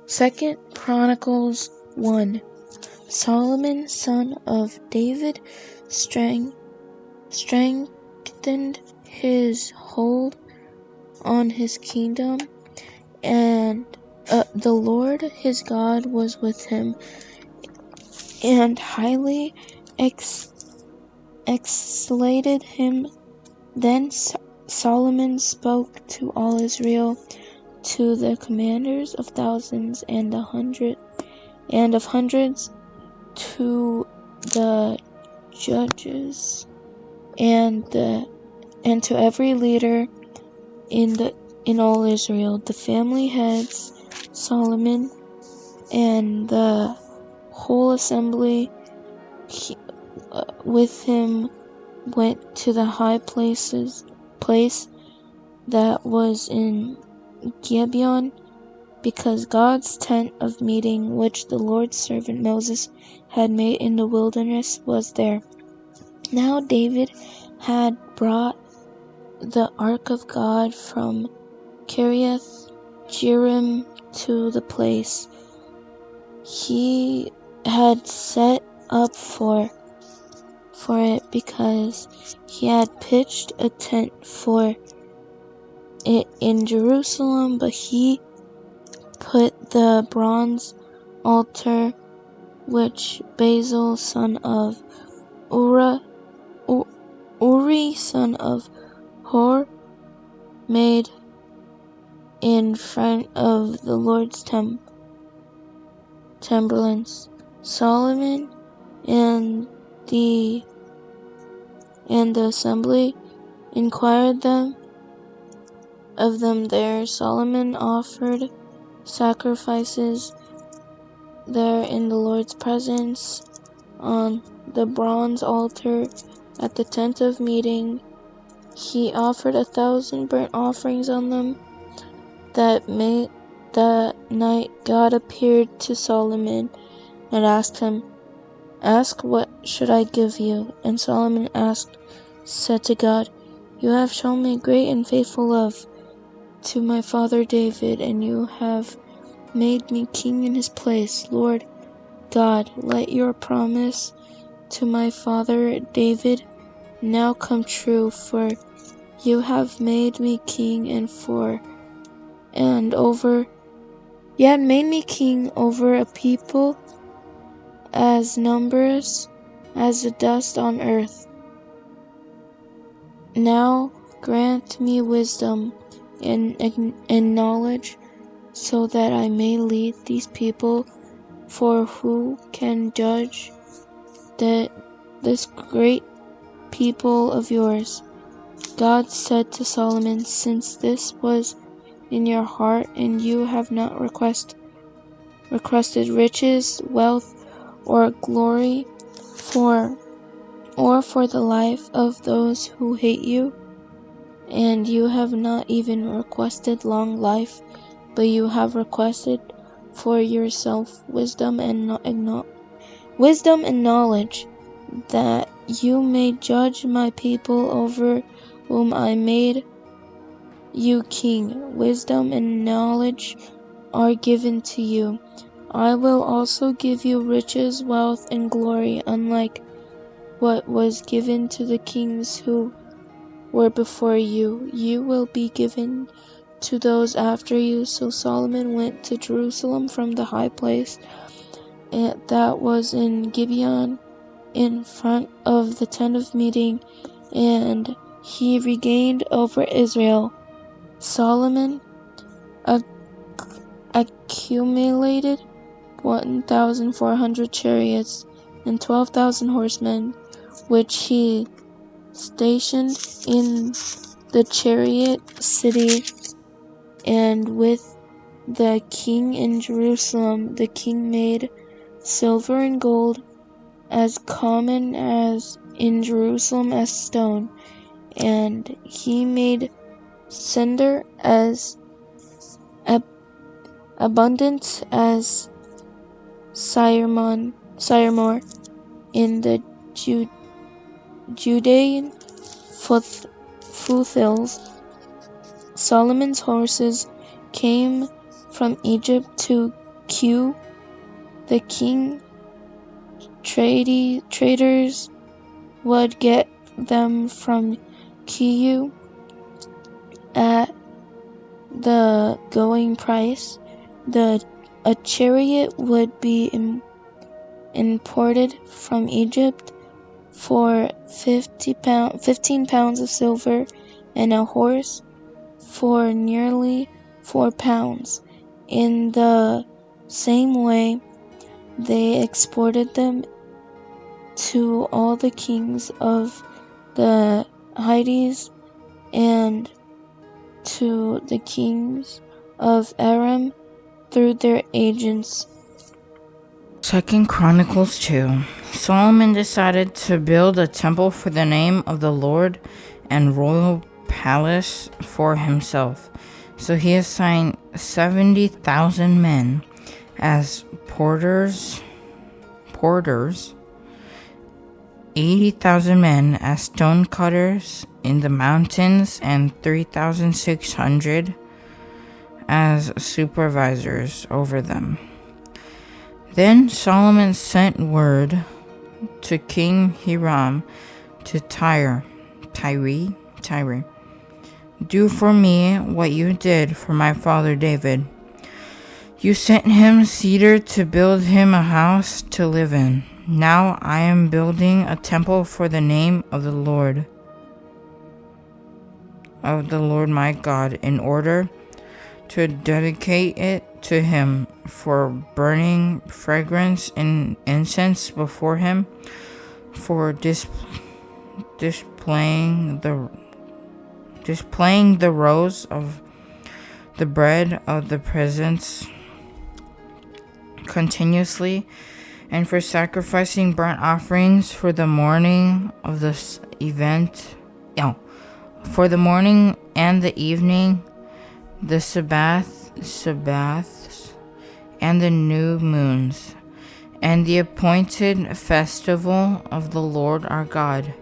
2 Chronicles 1. Solomon, son of David, strengthened his hold on his kingdom, and the Lord his God was with him, and highly exalted him. Then Solomon spoke to all Israel, to the commanders of thousands and of hundreds, to the judges, and to every leader in all Israel, the family heads. Solomon and the whole assembly with him went to the high place that was in Gibeon, because God's tent of meeting, which the Lord's servant Moses had made in the wilderness, was there. Now David had brought the ark of God from Kiriath Jearim to the place he had set up for it, because he had pitched a tent for it in Jerusalem, but he put the bronze altar which Basil son of Uri son of Hor made in front of the Lord's temple. Solomon and the assembly inquired of them there. Solomon offered sacrifices there in the Lord's presence on the bronze altar at the tent of meeting. He offered 1,000 burnt offerings on them. That night God appeared to Solomon and asked him, "Ask, what should I give you?" And Solomon said to God, "You have shown me great and faithful love to my father David, and you have made me king in his place. Lord God, let your promise to my father David now come true, for you have made me king over a people as numerous as the dust on earth. Now grant me wisdom and knowledge, so that I may lead these people, for who can judge this great people of yours?" God said to Solomon, "Since this was in your heart, and you have not requested riches, wealth, or glory for the life of those who hate you, and you have not even requested long life, but you have requested for yourself wisdom and knowledge, that you may judge my people over whom I made you king. Wisdom and knowledge are given to you. I will also give you riches, wealth, and glory, unlike what was given to the kings who were before you. You will be given to those after you." So Solomon went to Jerusalem from the high place that was in Gibeon, in front of the tent of meeting, and he regained over Israel. Solomon accumulated 1,400 chariots and 12,000 horsemen, which he stationed in the chariot city. And with the king in Jerusalem, the king made silver and gold as common as in Jerusalem as stone, and he made cinder as abundant as Sycamore in the Judean foothills. Solomon's horses came from Egypt to Q. The king traders would get them from Q at the going price. A chariot would be imported from Egypt for 15 pounds of silver, and a horse for nearly 4 pounds. In the same way, they exported them to all the kings of the Hittites and to the kings of Aram through their agents. 2 Chronicles 2. Solomon decided to build a temple for the name of the Lord and royal palace for himself. So he assigned 70,000 men as porters, 80,000 men as stone cutters in the mountains, and 3,600 as supervisors over them. Then Solomon sent word to King Hiram to Tyre, "Do for me what you did for my father David. You sent him cedar to build him a house to live in. Now I am building a temple for the name of the Lord my God, in order to dedicate it to him for burning fragrance and incense before him, for displaying the rows of the bread of the presence continuously, and for sacrificing burnt offerings for the morning of this event, for the morning and the evening, the Sabbaths, and the new moons, and the appointed festival of the Lord our God.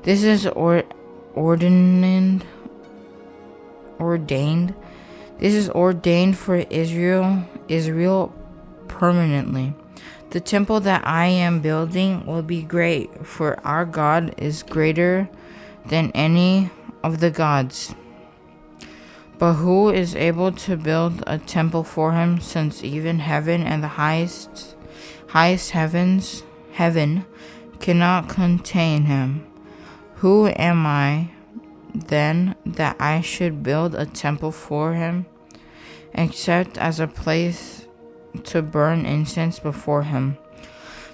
This is ordained. This is ordained for Israel permanently. The temple that I am building will be great, for our God is greater than any of the gods. But who is able to build a temple for him, since even heaven and the highest heaven cannot contain him? Who am I then that I should build a temple for him, except as a place to burn incense before him?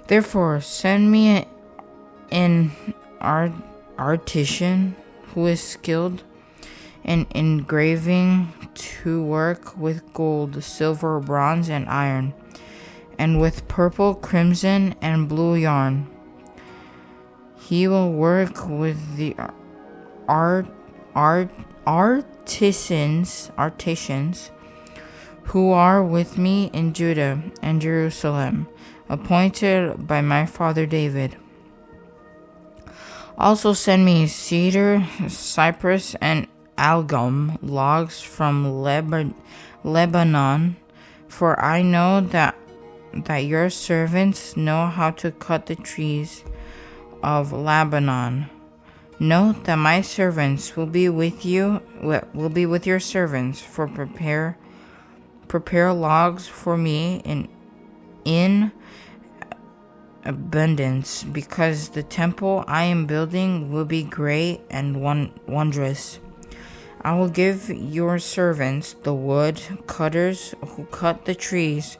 Therefore send me an artisan who is skilled in engraving, to work with gold, silver, bronze, and iron, and with purple, crimson, and blue yarn. He will work with the artisans who are with me in Judah and Jerusalem, appointed by my father David. Also send me cedar, cypress, and algum logs from Lebanon, for I know that your servants know how to cut the trees of Lebanon. Note that my servants will be with your servants, for prepare logs for me in abundance, because the temple I am building will be great and wondrous. I will give your servants, the wood cutters who cut the trees,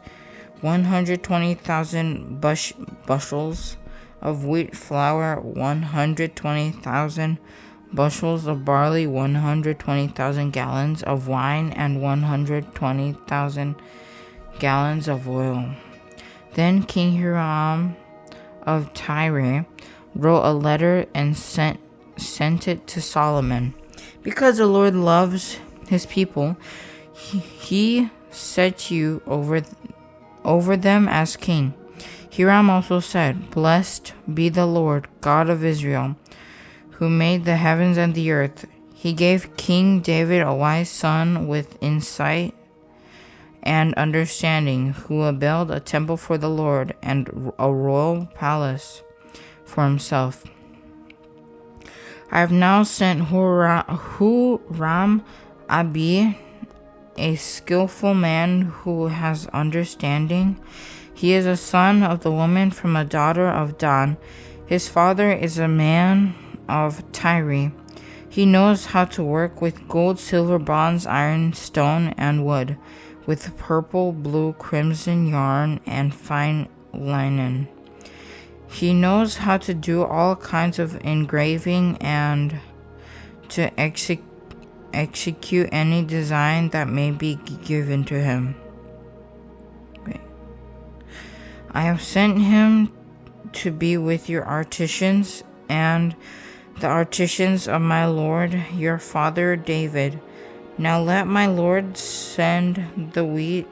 120,000 bushels of wheat flour, 120,000 bushels of barley, 120,000 gallons of wine, and 120,000 gallons of oil. Then King Hiram of Tyre wrote a letter and sent it to Solomon. Because the Lord loves his people, he set you over them as king. Hiram also said, "Blessed be the Lord, God of Israel, who made the heavens and the earth. He gave King David a wise son with insight and understanding, who will build a temple for the Lord and a royal palace for himself. I have now sent Huram Abi, a skillful man who has understanding. He is a son of the woman from a daughter of Dan. His father is a man of Tyre. He knows how to work with gold, silver, bronze, iron, stone, and wood, with purple, blue, crimson yarn, and fine linen. He knows how to do all kinds of engraving and to execute any design that may be given to him. I have sent him to be with your artisans and the artisans of my lord your father David. Now let my lord send the wheat,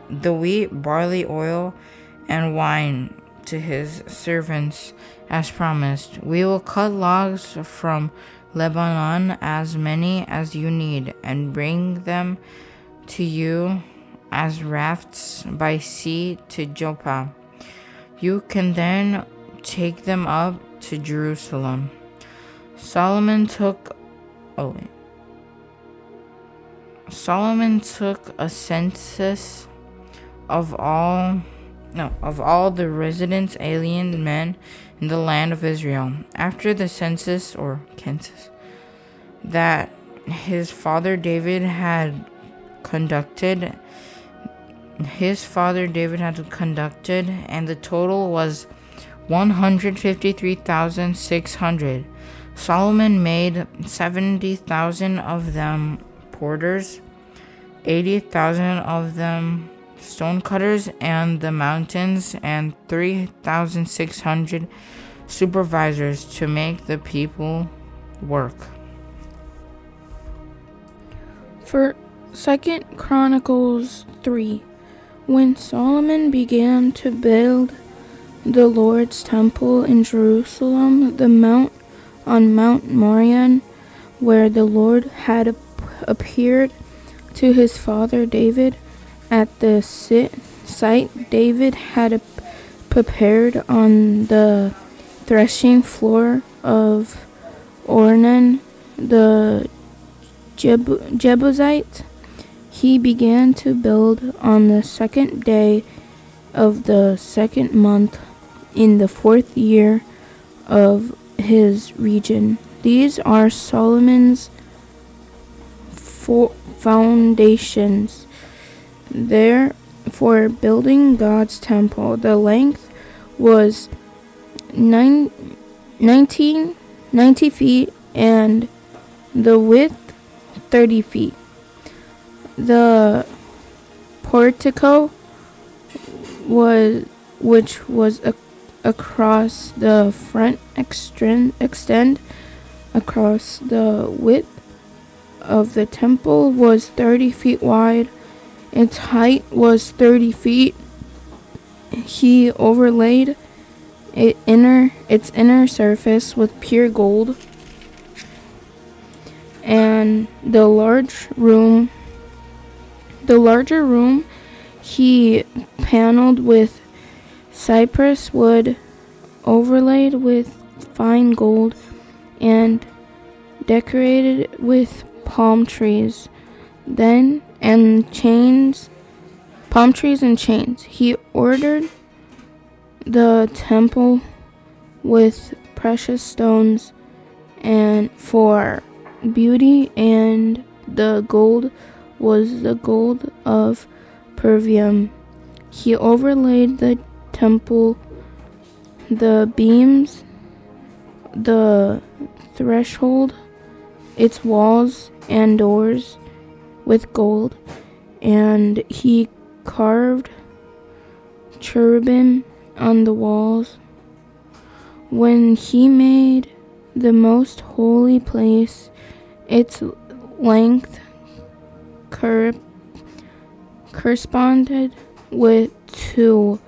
barley, oil, and wine to his servants as promised. We will cut logs from Lebanon, as many as you need, and bring them to you as rafts by sea to Joppa. You can then take them up to Jerusalem. Solomon took a census of all the resident alien men in the land of Israel. After the census that his father David had conducted, and the total was 153,600. Solomon made 70,000 of them porters, 80,000 of them stonecutters and the mountains, and 3,600 supervisors to make the people work. For 2 Chronicles 3, when Solomon began to build the Lord's temple in Jerusalem, on Mount Moriah, where the Lord had appeared to his father David, at the site David had prepared on the threshing floor of Ornan the Jebusite, he began to build on the 2nd day of the 2nd month in the 4th year of his region. These are Solomon's foundations. There, for building God's temple, the length was 90 feet and the width 30 feet. The portico which was across the front extend across the width of the temple was 30 feet wide. Its height was 30 feet. He overlaid its inner surface with pure gold, and the larger room he paneled with cypress wood overlaid with fine gold and decorated with palm trees palm trees and chains. He ordered the temple with precious stones and for beauty, and the gold was the gold of Pervium. He overlaid the temple, the beams, the threshold, its walls and doors with gold, and he carved cherubim on the walls. When he made the most holy place, its length corresponded to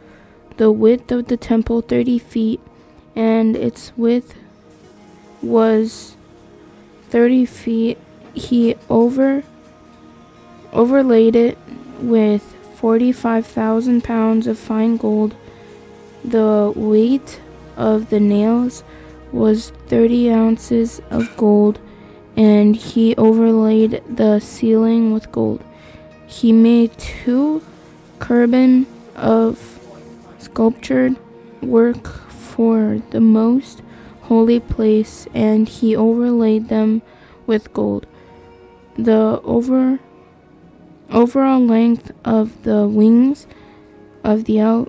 the width of the temple, 30 feet, and its width was 30 feet. He overlaid it with 45,000 pounds of fine gold. The weight of the nails was 30 ounces of gold, and he overlaid the ceiling with gold. He made 2 cherubim of sculptured work for the most holy place, and he overlaid them with gold. The overall length of the wings of the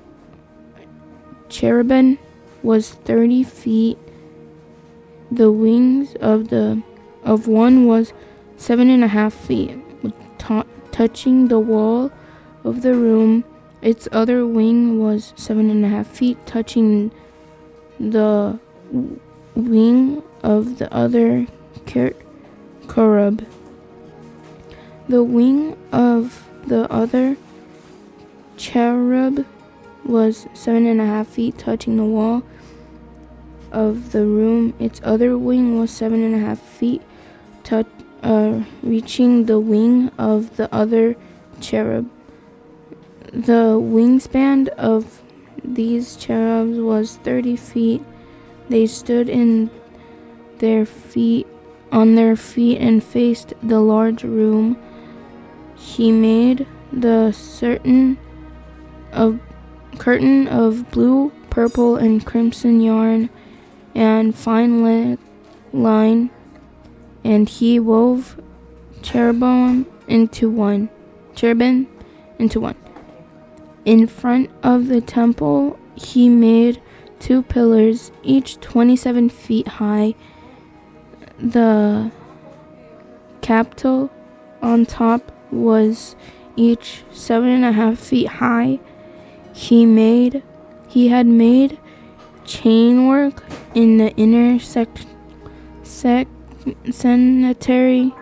cherubim was 30 feet. The wings of one was 7.5 feet, touching the wall of the room. Its other wing was 7.5 feet, touching the wing of the other cherub. The wing of the other cherub was 7.5 feet, touching the wall of the room. Its other wing was 7.5 feet, reaching the wing of the other cherub. The wingspan of these cherubs was 30 feet. They stood on their feet and faced the large room. He made the curtain of blue, purple, and crimson yarn and fine line, and he wove cherubim into one. In front of the temple, he made 2 pillars, each 27 feet high. The capital on top was each 7.5 feet high. He had made chain work in the inner sanctuary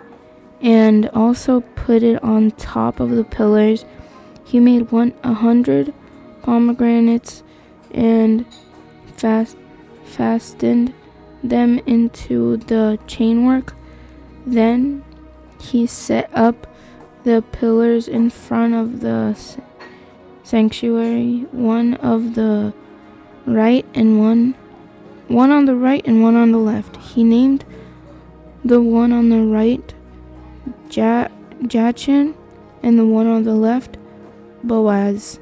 and also put it on top of the pillars. He made 100 pomegranates and fastened them into the chainwork. Then he set up the pillars in front of the sanctuary, one on the right and one on the left. He named the one on the right Jachin and the one on the left Boaz.